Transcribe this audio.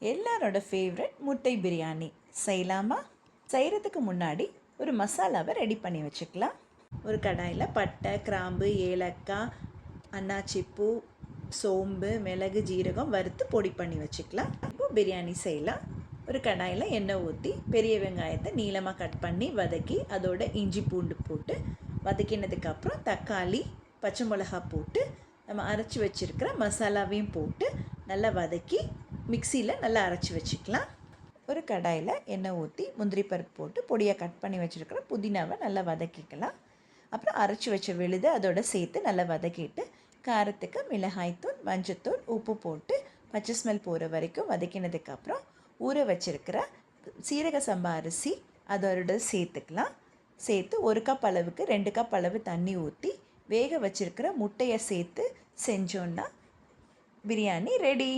எல்லாரோட ஃபேவரட் முட்டை பிரியாணி செய்யலாமா? செய்கிறதுக்கு முன்னாடி ஒரு மசாலாவை ரெடி பண்ணி வச்சுக்கலாம். ஒரு கடாயில் பட்டை, கிராம்பு, ஏலக்காய், அன்னாச்சிப்பூ, சோம்பு, மிளகு, ஜீரகம் வறுத்து பொடி பண்ணி வச்சுக்கலாம். இப்போ பிரியாணி செய்யலாம். ஒரு கடாயில் எண்ணெய் ஊற்றி பெரிய வெங்காயத்தை நீளமாக கட் பண்ணி வதக்கி அதோட இஞ்சி பூண்டு போட்டு வதக்கினதுக்கப்புறம் தக்காளி, பச்சை மிளகா போட்டு நம்ம அரைச்சி வச்சுருக்கிற மசாலாவையும் போட்டு நல்லா வதக்கி மிக்சியில் நல்லா அரைச்சி வச்சுக்கலாம். ஒரு கடாயில் எண்ணெய் ஊற்றி முந்திரி பருப்பு போட்டு பொடியாக கட் பண்ணி வச்சுருக்கிற புதினாவை நல்லா வதக்கிக்கலாம். அப்புறம் அரைச்சி வச்ச விழுதை அதோட சேர்த்து நல்லா வதக்கிட்டு காரத்துக்கு மிளகாய்த்தூள், மஞ்சத்தூள், உப்பு போட்டு பச்சை ஸ்மெல் போகிற வரைக்கும் வதக்கினதுக்கப்புறம் ஊற வச்சுருக்கிற சீரக சம்பா அரிசி அதோட சேர்த்துக்கலாம். சேர்த்து 1 கப் அளவுக்கு 2 கப் அளவு தண்ணி ஊற்றி வேக வச்சுருக்கிற முட்டையை சேர்த்து செஞ்சோன்னா பிரியாணி ரெடி.